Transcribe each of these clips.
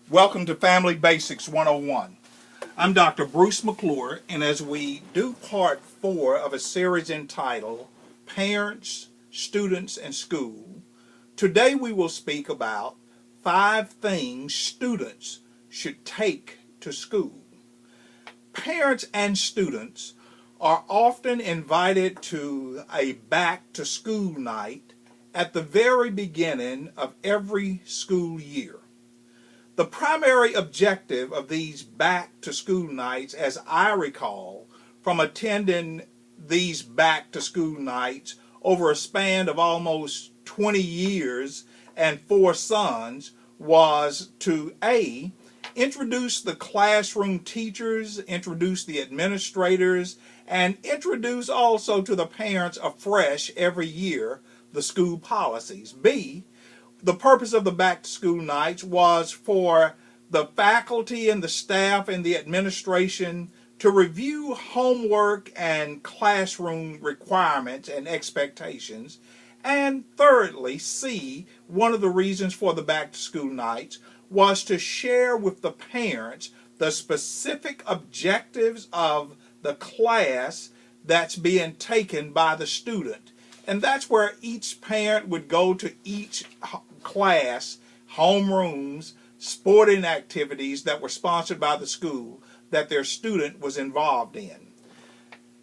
Welcome to Family Basics 101. I'm Dr. Bruce McClure, and as we do part 4 of a series entitled Parents, Students, and School, today we will speak about 5 things students should take to school. Parents and students are often invited to a back-to-school night at the very beginning of every school year. The primary objective of these back-to-school nights, as I recall from attending these back-to-school nights over a span of almost 20 years and 4 sons, was to A, introduce the classroom teachers, introduce the administrators, and introduce also to the parents afresh every year the school policies. B, the purpose of the back-to-school nights was for the faculty and the staff and the administration to review homework and classroom requirements and expectations. And thirdly, C, one of the reasons for the back-to-school nights was to share with the parents the specific objectives of the class that's being taken by the student. And that's where each parent would go to each class, homerooms, sporting activities that were sponsored by the school that their student was involved in.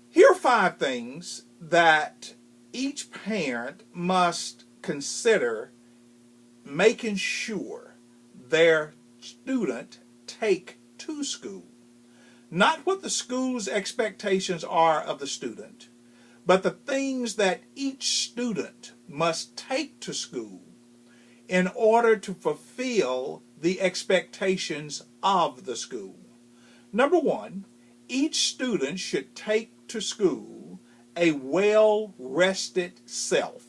Here are 5 things that each parent must consider making sure their student take to school. Not what the school's expectations are of the student, but the things that each student must take to school in order to fulfill the expectations of the school. Number 1, each student should take to school a well-rested self.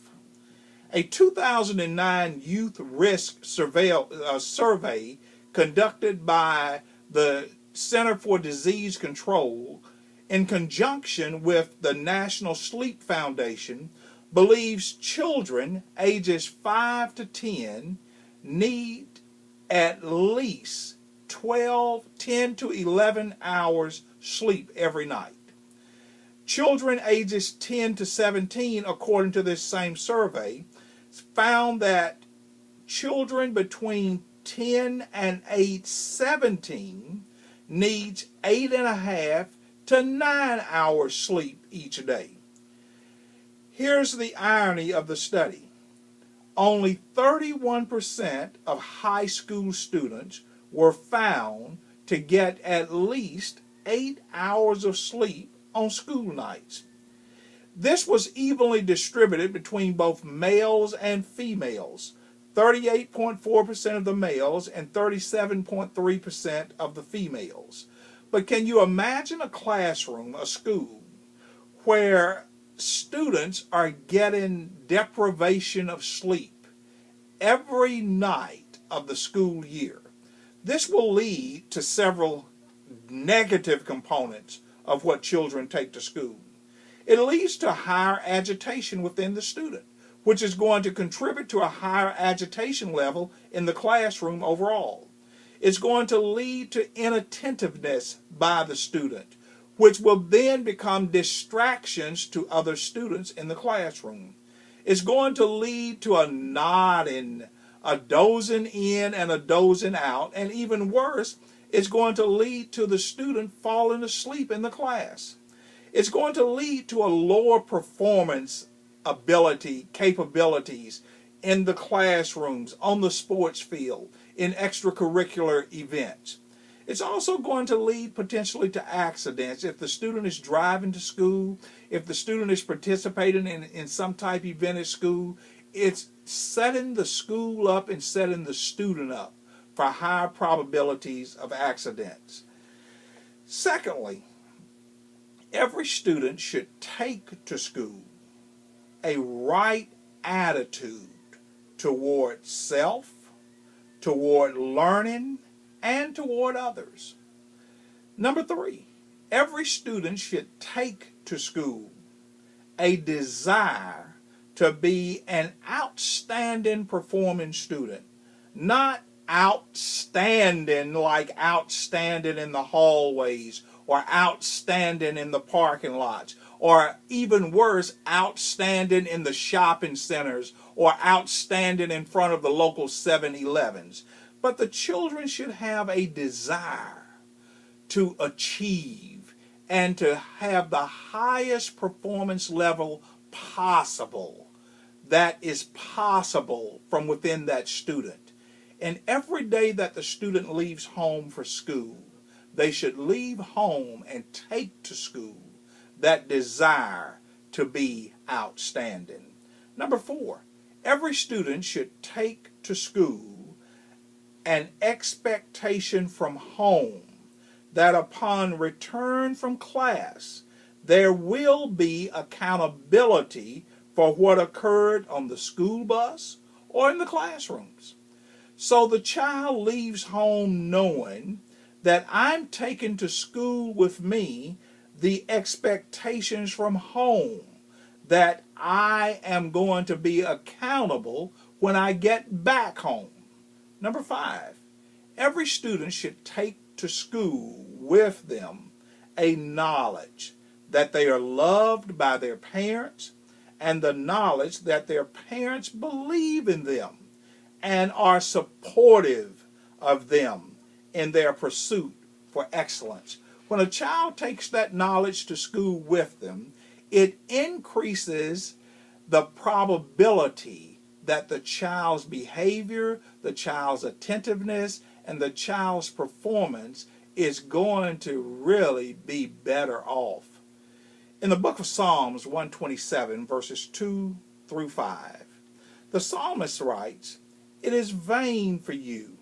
A 2009 Youth Risk Survey conducted by the Center for Disease Control in conjunction with the National Sleep Foundation believes children ages 5 to 10 need at least 10 to 11 hours sleep every night. Children ages 10 to 17, according to this same survey, found that children between 10 and age 17 needs 8.5 to 9 hours sleep each day. Here's the irony of the study. Only 31% of high school students were found to get at least 8 hours of sleep on school nights. This was evenly distributed between both males and females, 38.4% of the males and 37.3% of the females. But can you imagine a classroom, a school, where students are getting deprivation of sleep every night of the school year? This will lead to several negative components of what children take to school. It leads to higher agitation within the student, which is going to contribute to a higher agitation level in the classroom overall. It's going to lead to inattentiveness by the student, which will then become distractions to other students in the classroom. It's going to lead to a nodding, a dozing in and a dozing out, and even worse, it's going to lead to the student falling asleep in the class. It's going to lead to a lower performance capabilities in the classrooms, on the sports field, in extracurricular events. It's also going to lead potentially to accidents. If the student is driving to school, if the student is participating in some type of event at school, it's setting the school up and setting the student up for high probabilities of accidents. Secondly, every student should take to school a right attitude toward self, toward learning, and toward others. Number 3, every student should take to school a desire to be an outstanding performing student. Not outstanding like outstanding in the hallways or outstanding in the parking lots, or even worse, outstanding in the shopping centers or outstanding in front of the local 7-Elevens. But the children should have a desire to achieve and to have the highest performance level possible that is possible from within that student. And every day that the student leaves home for school, they should leave home and take to school that desire to be outstanding. Number 4, every student should take to school an expectation from home that upon return from class, there will be accountability for what occurred on the school bus or in the classrooms. So the child leaves home knowing that I'm taking to school with me the expectations from home that I am going to be accountable when I get back home. Number 5, every student should take to school with them a knowledge that they are loved by their parents and the knowledge that their parents believe in them and are supportive of them in their pursuit for excellence. When a child takes that knowledge to school with them, it increases the probability that the child's behavior, the child's attentiveness, and the child's performance is going to really be better off. In the book of Psalms 127, verses 2 through 5, the psalmist writes, "It is vain for you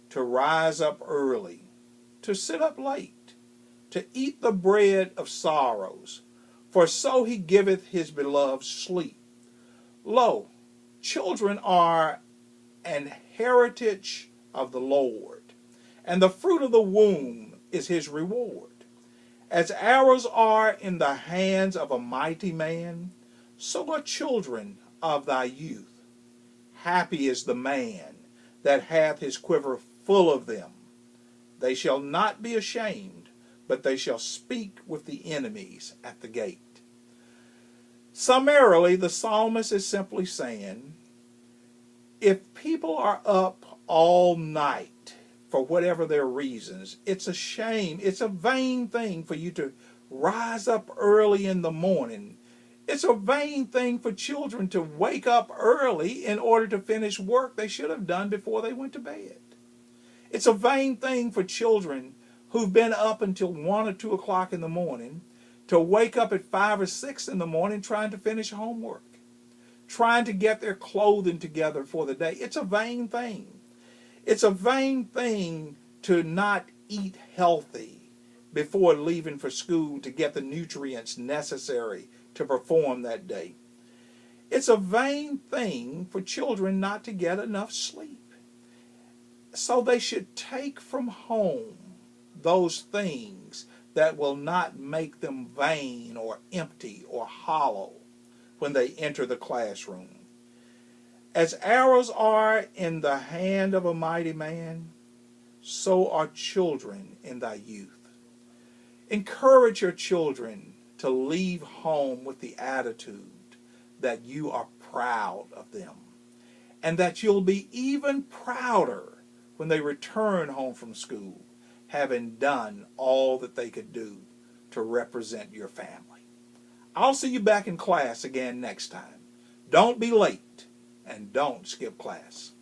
to rise up early, to sit up late, to eat the bread of sorrows, for so he giveth his beloved sleep. Lo, children are an heritage of the Lord, and the fruit of the womb is his reward. As arrows are in the hands of a mighty man, so are children of thy youth. Happy is the man that hath his quiver full of them. They shall not be ashamed, but they shall speak with the enemies at the gate." Summarily, the psalmist is simply saying, if people are up all night for whatever their reasons, it's a shame, it's a vain thing for you to rise up early in the morning. It's a vain thing for children to wake up early in order to finish work they should have done before they went to bed. It's a vain thing for children who've been up until 1 or 2 o'clock in the morning to wake up at 5 or 6 in the morning trying to finish homework, trying to get their clothing together for the day. It's a vain thing. It's a vain thing to not eat healthy before leaving for school to get the nutrients necessary to perform that day. It's a vain thing for children not to get enough sleep. So they should take from home those things that will not make them vain or empty or hollow when they enter the classroom. As arrows are in the hand of a mighty man, so are children in thy youth. Encourage your children to leave home with the attitude that you are proud of them, and that you'll be even prouder when they return home from school, having done all that they could do to represent your family. I'll see you back in class again next time. Don't be late and don't skip class.